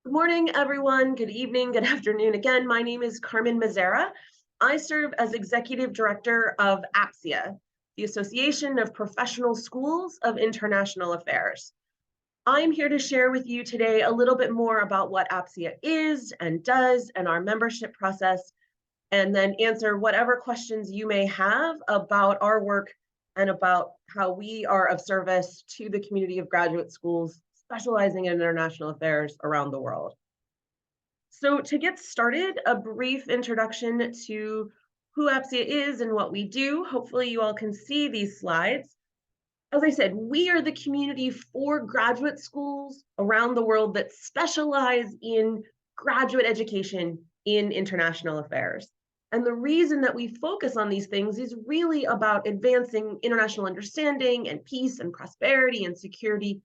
Good morning, everyone. Good evening, good afternoon. Again, my name is Carmen Mazzara. I serve as Executive Director of APSIA, the Association of Professional Schools of International Affairs. I'm here to share with you today a little bit more about what APSIA is and does and our membership process, and then answer whatever questions you may have about our work and about how we are of service to the community of graduate schools specializing in international affairs around the world. So to get started, a brief introduction to who APSIA is and what we do. Hopefully you all can see these slides. As I said, we are the community for graduate schools around the world that specialize in graduate education in international affairs. And the reason that we focus on these things is really about advancing international understanding and peace and prosperity and security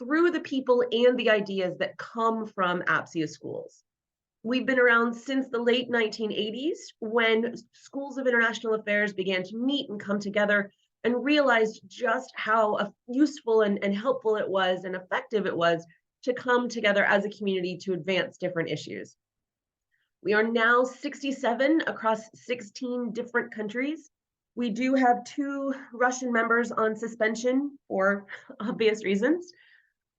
through the people and the ideas that come from APSIA schools. We've been around since the late 1980s when schools of international affairs began to meet and come together and realized just how useful and helpful it was and effective it was to come together as a community to advance different issues. We are now 67 across 16 different countries. We do have 2 Russian members on suspension for obvious reasons.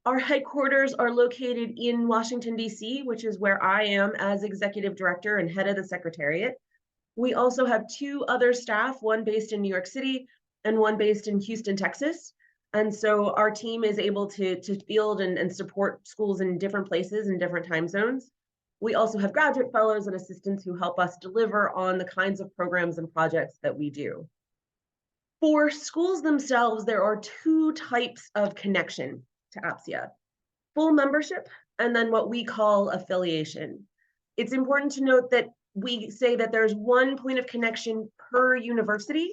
Our headquarters are located in Washington, D.C., which is where I am as executive director and head of the secretariat. We also have 2 other staff, one based in New York City and one based in Houston, Texas. And so our team is able to field and support schools in different places in different time zones. We also have graduate fellows and assistants who help us deliver on the kinds of programs and projects that we do. For schools themselves, there are 2 types of connection to APSIA: full membership and then what we call affiliation. It's important to note that we say that there's 1 point of connection per university.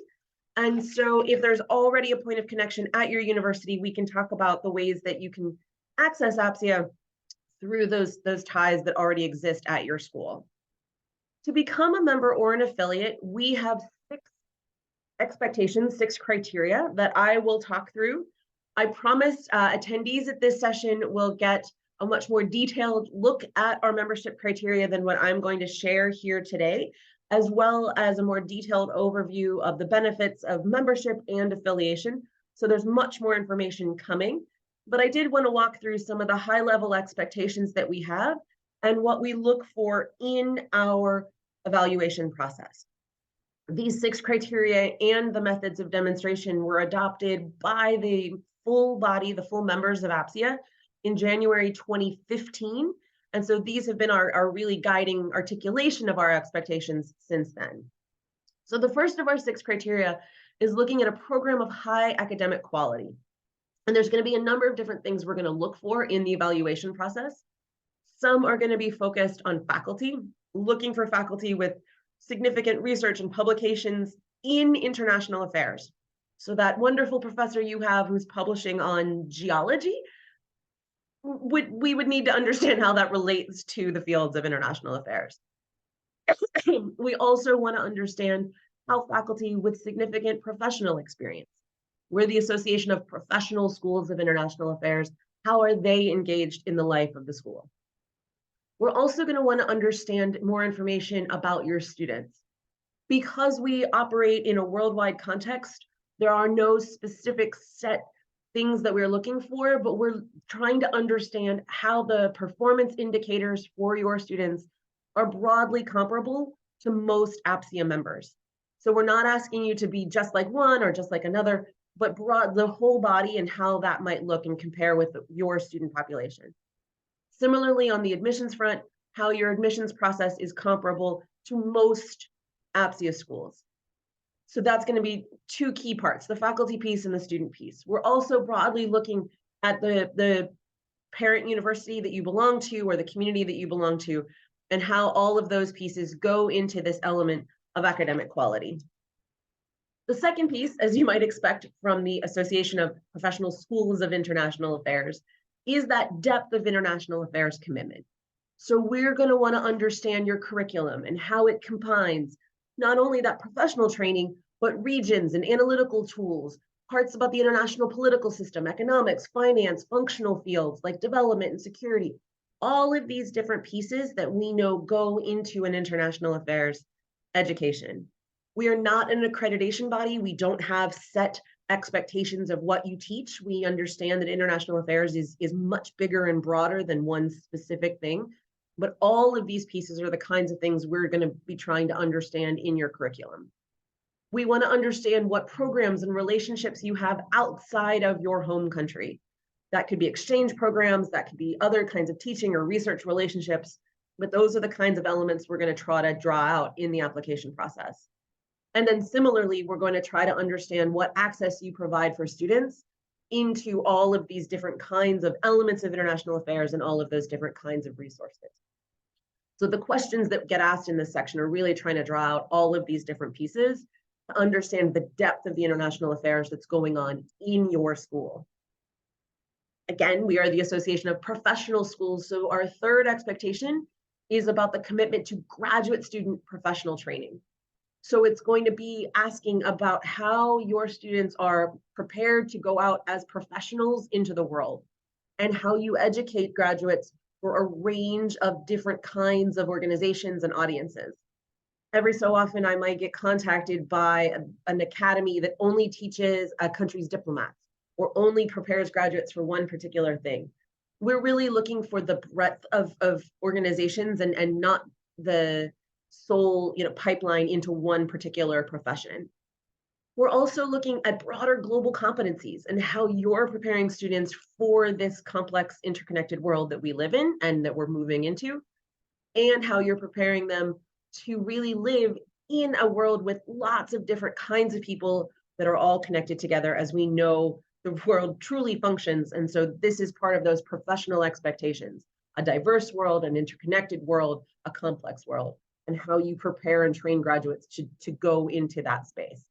And so if there's already a point of connection at your university, we can talk about the ways that you can access APSIA through those ties that already exist at your school. To become a member or an affiliate, we have 6 expectations, 6 criteria that I will talk through. I promise attendees at this session will get a much more detailed look at our membership criteria than what I'm going to share here today, as well as a more detailed overview of the benefits of membership and affiliation. So there's much more information coming, but I did want to walk through some of the high-level expectations that we have and what we look for in our evaluation process. These 6 criteria and the methods of demonstration were adopted by the full body, the full members of APSIA in January 2015. And so these have been our really guiding articulation of our expectations since then. So the first of our 6 criteria is looking at a program of high academic quality. And there's going to be a number of different things we're going to look for in the evaluation process. Some are going to be focused on faculty, looking for faculty with significant research and publications in international affairs. So that wonderful professor you have who's publishing on geology, we would need to understand how that relates to the fields of international affairs. We also want to understand how faculty with significant professional experience, we're the Association of Professional Schools of International Affairs, how are they engaged in the life of the school? We're also going to want to understand more information about your students. Because we operate in a worldwide context, there are no specific set things that we're looking for, but we're trying to understand how the performance indicators for your students are broadly comparable to most APSIA members. So we're not asking you to be just like one or just like another, but the whole body and how that might look and compare with your student population. Similarly, on the admissions front, how your admissions process is comparable to most APSIA schools. So that's going to be 2 key parts, the faculty piece and the student piece. We're also broadly looking at the parent university that you belong to or the community that you belong to, and how all of those pieces go into this element of academic quality. The second piece, as you might expect from the Association of Professional Schools of International Affairs, is that depth of international affairs commitment. So we're going to want to understand your curriculum and how it combines not only that professional training, but regions and analytical tools, parts about the international political system, economics, finance, functional fields like development and security. All of these different pieces that we know go into an international affairs education. We are not an accreditation body. We don't have set expectations of what you teach. We understand that international affairs is much bigger and broader than one specific thing. But all of these pieces are the kinds of things we're going to be trying to understand in your curriculum. We want to understand what programs and relationships you have outside of your home country. That could be exchange programs, that could be other kinds of teaching or research relationships, but those are the kinds of elements we're going to try to draw out in the application process. And then similarly, we're going to try to understand what access you provide for students into all of these different kinds of elements of international affairs and all of those different kinds of resources. So the questions that get asked in this section are really trying to draw out all of these different pieces to understand the depth of the international affairs that's going on in your school. Again, we are the Association of Professional Schools, so our third expectation is about the commitment to graduate student professional training. So it's going to be asking about how your students are prepared to go out as professionals into the world and how you educate graduates for a range of different kinds of organizations and audiences. Every so often, I might get contacted by an academy that only teaches a country's diplomats or only prepares graduates for one particular thing. We're really looking for the breadth of organizations and not the sole pipeline into one particular profession. We're also looking at broader global competencies and how you're preparing students for this complex, interconnected world that we live in and that we're moving into, and how you're preparing them to really live in a world with lots of different kinds of people that are all connected together, as we know the world truly functions. And so this is part of those professional expectations, a diverse world, an interconnected world, a complex world, and how you prepare and train graduates to go into that space.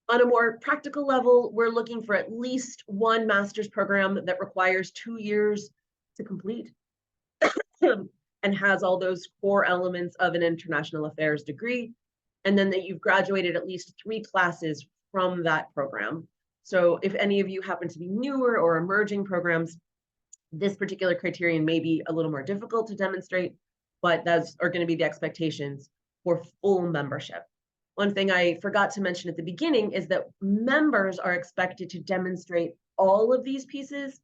On a more practical level, we're looking for at least one master's program that requires 2 years to complete and has all those core elements of an international affairs degree, and then that you've graduated at least 3 classes from that program. So if any of you happen to be newer or emerging programs, this particular criterion may be a little more difficult to demonstrate, but those are going to be the expectations for full membership. One thing I forgot to mention at the beginning is that members are expected to demonstrate all of these pieces.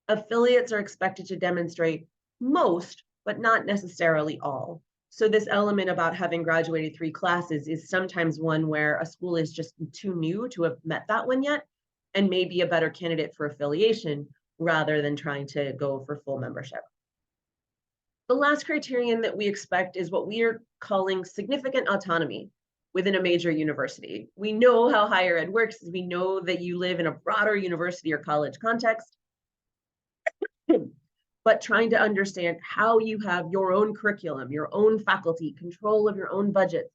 Affiliates are expected to demonstrate most, but not necessarily all. So this element about having graduated 3 classes is sometimes one where a school is just too new to have met that one yet, and may be a better candidate for affiliation rather than trying to go for full membership. The last criterion that we expect is what we are calling significant autonomy within a major university. We know how higher ed works. We know that you live in a broader university or college context, but trying to understand how you have your own curriculum, your own faculty, control of your own budget,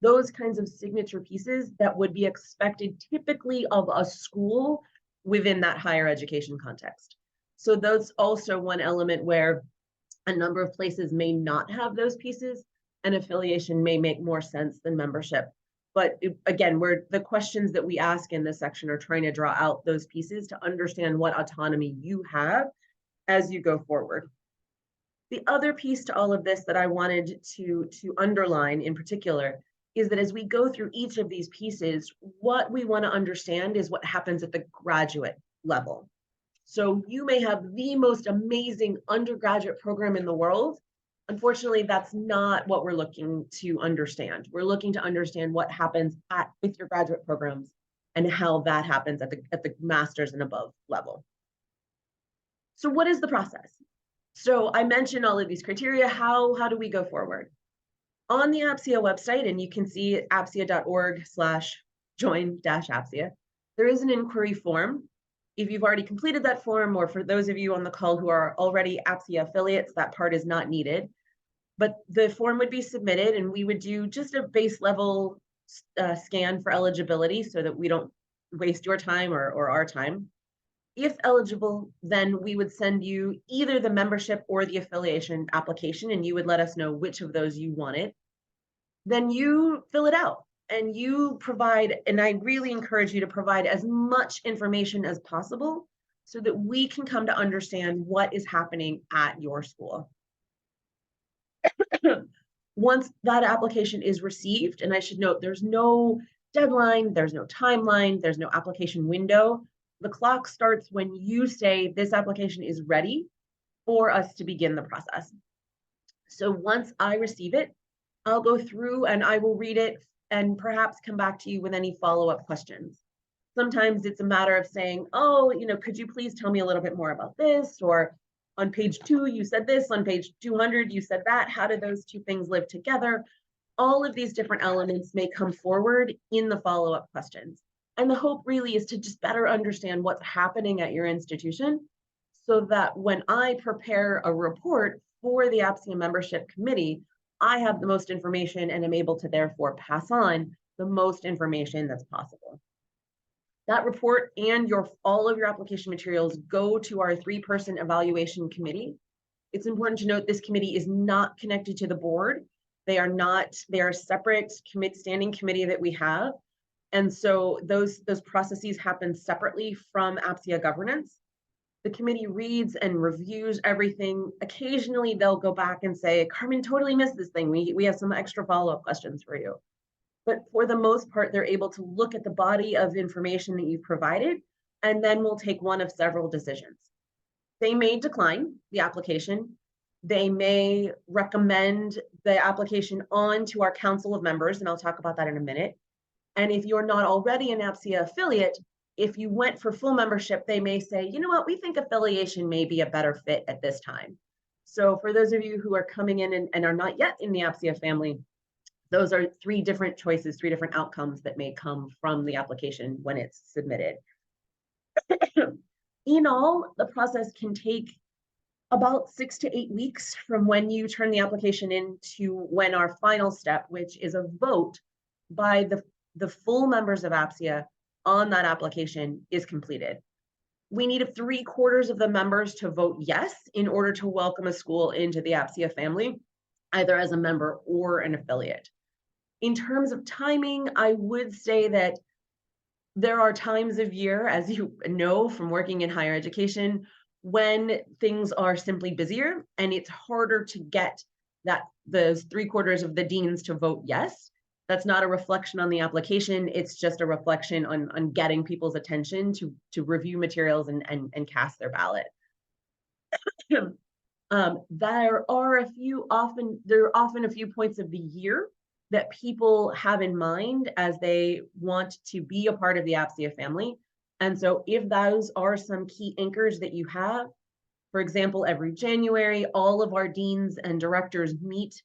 those kinds of signature pieces that would be expected typically of a school within that higher education context. So that's also one element where a number of places may not have those pieces, and affiliation may make more sense than membership. But again, the questions that we ask in this section are trying to draw out those pieces to understand what autonomy you have as you go forward. The other piece to all of this that I wanted to underline in particular is that as we go through each of these pieces, what we want to understand is what happens at the graduate level. So you may have the most amazing undergraduate program in the world. Unfortunately, that's not what we're looking to understand. We're looking to understand what happens with your graduate programs and how that happens at the master's and above level. So what is the process? So I mentioned all of these criteria. How do we go forward? On the APSIA website, and you can see apsia.org/join-APSIA, there is an inquiry form. If you've already completed that form, or for those of you on the call who are already APSIA affiliates, that part is not needed. But the form would be submitted, and we would do just a base level scan for eligibility so that we don't waste your time or our time. If eligible, then we would send you either the membership or the affiliation application, and you would let us know which of those you wanted. Then you fill it out and you provide, and I really encourage you to provide as much information as possible so that we can come to understand what is happening at your school. Once that application is received, and I should note there's no deadline, there's no timeline, there's no application window. The clock starts when you say this application is ready for us to begin the process. So once I receive it, I'll go through and I will read it and perhaps come back to you with any follow-up questions. Sometimes it's a matter of saying, oh, could you please tell me a little bit more about this? Or on page 2, you said this, on page 200, you said that. How do those two things live together? All of these different elements may come forward in the follow-up questions. And the hope really is to just better understand what's happening at your institution so that when I prepare a report for the APSIA membership committee, I have the most information and am able to therefore pass on the most information that's possible. That report and all of your application materials go to our 3-person evaluation committee. It's important to note this committee is not connected to the board. They are a separate standing committee that we have. And so those processes happen separately from APSIA governance. The committee reads and reviews everything. Occasionally they'll go back and say, Carmen totally missed this thing. We have some extra follow-up questions for you. But for the most part, they're able to look at the body of information that you've provided, and then we'll take one of several decisions. They may decline the application. They may recommend the application on to our council of members, and I'll talk about that in a minute. And if you're not already an APSIA affiliate, if you went for full membership, they may say, you know what, we think affiliation may be a better fit at this time. So for those of you who are coming in and are not yet in the APSIA family, those are 3 different choices, 3 different outcomes that may come from the application when it's submitted. In all, the process can take about 6 to 8 weeks from when you turn the application in to when our final step, which is a vote by the full members of APSIA on that application, is completed. We need 3/4 of the members to vote yes in order to welcome a school into the APSIA family, either as a member or an affiliate. In terms of timing, I would say that there are times of year, as you know from working in higher education, when things are simply busier and it's harder to get those 3/4 of the deans to vote yes. That's not a reflection on the application. It's just a reflection on getting people's attention to review materials and cast their ballot. There are often a few points of the year that people have in mind as they want to be a part of the APSIA family. And so if those are some key anchors that you have, for example, every January, all of our deans and directors meet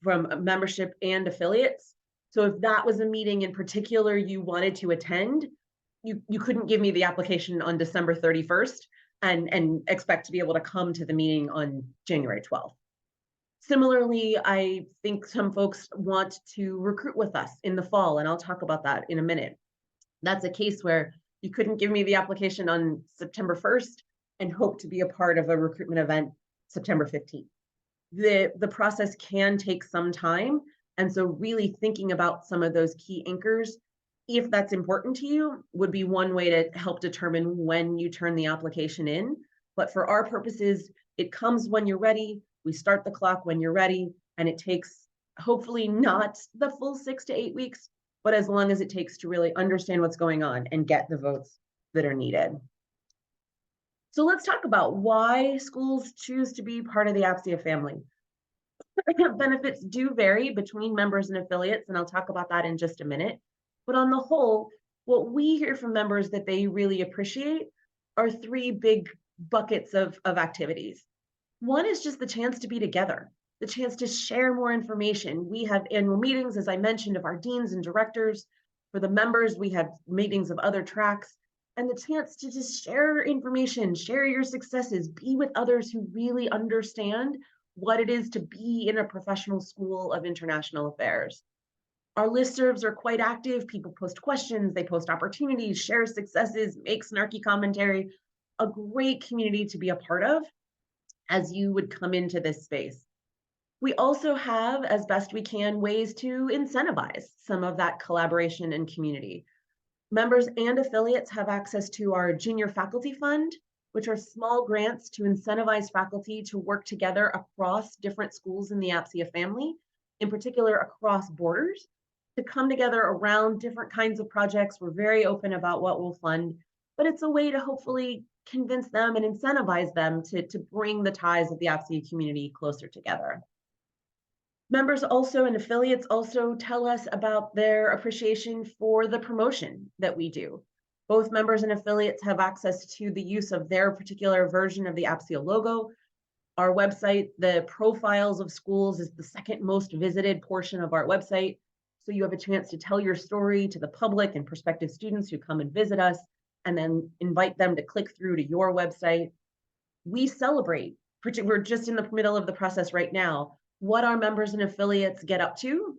from membership and affiliates. So if that was a meeting in particular you wanted to attend, you couldn't give me the application on December 31st and expect to be able to come to the meeting on January 12th. Similarly, I think some folks want to recruit with us in the fall, and I'll talk about that in a minute. That's a case where you couldn't give me the application on September 1st and hope to be a part of a recruitment event September 15th. The process can take some time, and so really thinking about some of those key anchors, if that's important to you, would be one way to help determine when you turn the application in. But for our purposes, it comes when you're ready. We start the clock when you're ready, and it takes hopefully not the full 6 to 8 weeks, but as long as it takes to really understand what's going on and get the votes that are needed. So let's talk about why schools choose to be part of the APSIA family. Benefits do vary between members and affiliates, and I'll talk about that in just a minute. But on the whole, what we hear from members that they really appreciate are 3 big buckets of activities. One is just the chance to be together, the chance to share more information. We have annual meetings, as I mentioned, of our deans and directors. For the members, we have meetings of other tracks, and the chance to just share information, share your successes, be with others who really understand what it is to be in a professional school of international affairs. Our listservs are quite active. People post questions, they post opportunities, share successes, make snarky commentary. A great community to be a part of as you would come into this space. We also have, as best we can, ways to incentivize some of that collaboration and community. Members and affiliates have access to our Junior Faculty Fund, which are small grants to incentivize faculty to work together across different schools in the APSIA family, in particular across borders, to come together around different kinds of projects. We're very open about what we'll fund, but it's a way to hopefully convince them and incentivize them to bring the ties of the APSIA community closer together. Members also and affiliates also tell us about their appreciation for the promotion that we do. Both members and affiliates have access to the use of their particular version of the APSIA logo. Our website, the profiles of schools, is the second most visited portion of our website. So you have a chance to tell your story to the public and prospective students who come and visit us, and then invite them to click through to your website. We celebrate, we're just in the middle of the process right now, what our members and affiliates get up to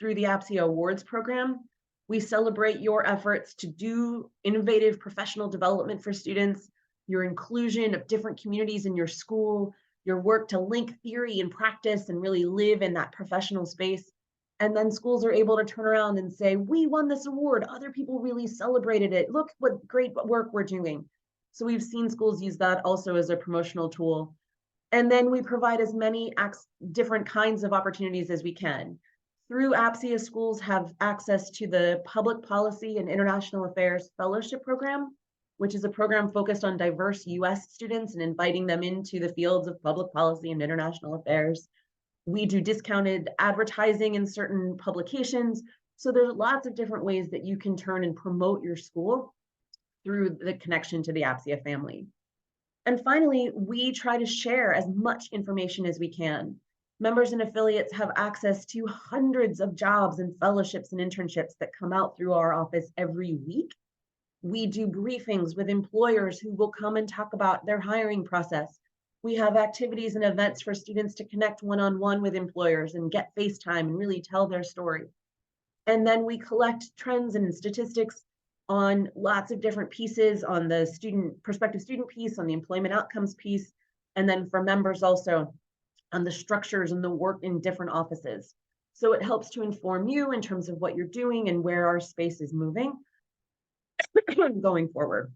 through the APSIA Awards program. We celebrate your efforts to do innovative professional development for students, your inclusion of different communities in your school, your work to link theory and practice and really live in that professional space. And then schools are able to turn around and say, we won this award, other people really celebrated it, look what great work we're doing. So we've seen schools use that also as a promotional tool. And then we provide as many different kinds of opportunities as we can. Through APSIA, schools have access to the Public Policy and International Affairs Fellowship Program, which is a program focused on diverse US students and inviting them into the fields of public policy and international affairs. We do discounted advertising in certain publications. So there's lots of different ways that you can turn and promote your school through the connection to the APSIA family. And finally, we try to share as much information as we can. Members and affiliates have access to hundreds of jobs and fellowships and internships that come out through our office every week. We do briefings with employers who will come and talk about their hiring process. We have activities and events for students to connect one-on-one with employers and get FaceTime and really tell their story. And then we collect trends and statistics on lots of different pieces, on the prospective student piece, on the employment outcomes piece, and then for members also on the structures and the work in different offices. So it helps to inform you in terms of what you're doing and where our space is moving going forward.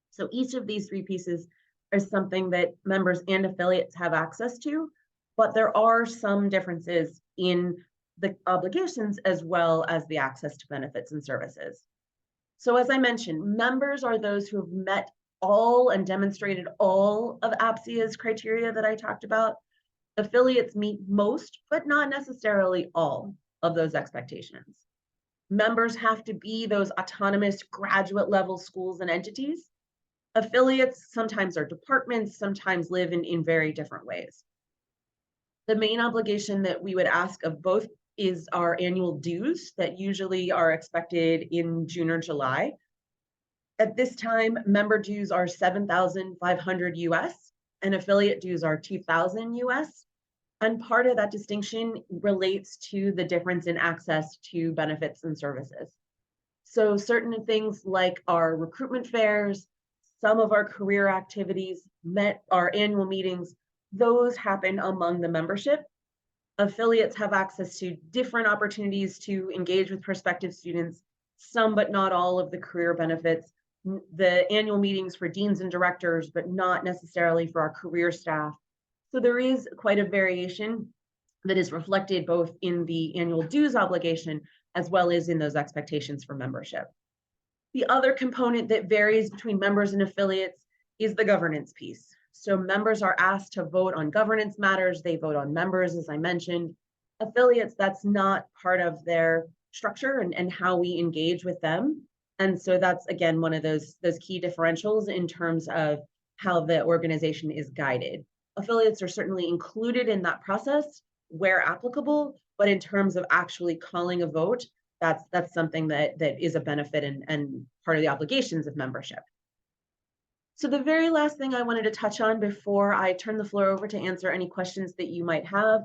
So each of these three pieces is something that members and affiliates have access to, but there are some differences in the obligations as well as the access to benefits and services. So as I mentioned, members are those who have met all and demonstrated all of APSIA's criteria that I talked about. Affiliates meet most, but not necessarily all of those expectations. Members have to be those autonomous graduate level schools and entities. Affiliates sometimes are departments, sometimes live in very different ways. The main obligation that we would ask of both is our annual dues that usually are expected in June or July. At this time, member dues are $7,500 US and affiliate dues are $2,000 US. And part of that distinction relates to the difference in access to benefits and services. So certain things like our recruitment fairs, some of our career activities, our annual meetings, those happen among the membership. Affiliates have access to different opportunities to engage with prospective students, some but not all of the career benefits, the annual meetings for deans and directors, but not necessarily for our career staff. So there is quite a variation that is reflected both in the annual dues obligation as well as in those expectations for membership. The other component that varies between members and affiliates is the governance piece. So members are asked to vote on governance matters. They vote on members, as I mentioned. Affiliates, that's not part of their structure and how we engage with them. And so that's, again, one of those key differentials in terms of how the organization is guided. Affiliates are certainly included in that process where applicable, but in terms of actually calling a vote, that's something that is a benefit and part of the obligations of membership. So the very last thing I wanted to touch on before I turn the floor over to answer any questions that you might have,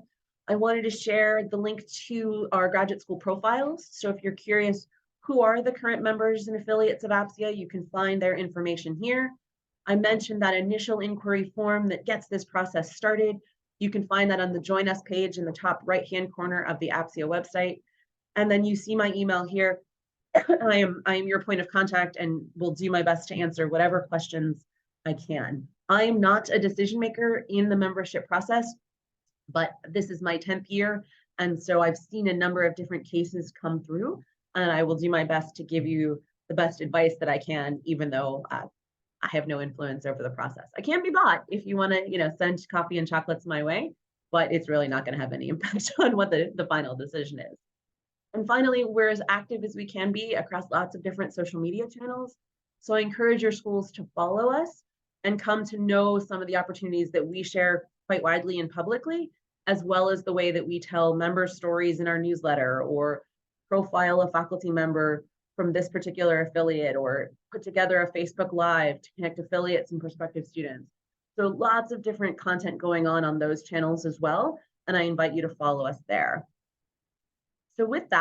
I wanted to share the link to our graduate school profiles. So if you're curious, who are the current members and affiliates of APSIA, you can find their information here. I mentioned that initial inquiry form that gets this process started. You can find that on the Join Us page in the top right-hand corner of the APSIA website. And then you see my email here. I am your point of contact and will do my best to answer whatever questions I can. I am not a decision maker in the membership process, but this is my 10th year. And so I've seen a number of different cases come through, and I will do my best to give you the best advice that I can, even though I have no influence over the process. I can be bought if you want to, send coffee and chocolates my way, but it's really not going to have any impact on what the final decision is. And finally, we're as active as we can be across lots of different social media channels. So I encourage your schools to follow us and come to know some of the opportunities that we share quite widely and publicly, as well as the way that we tell member stories in our newsletter or profile a faculty member from this particular affiliate or put together a Facebook Live to connect affiliates and prospective students. So lots of different content going on those channels as well. And I invite you to follow us there. So with that,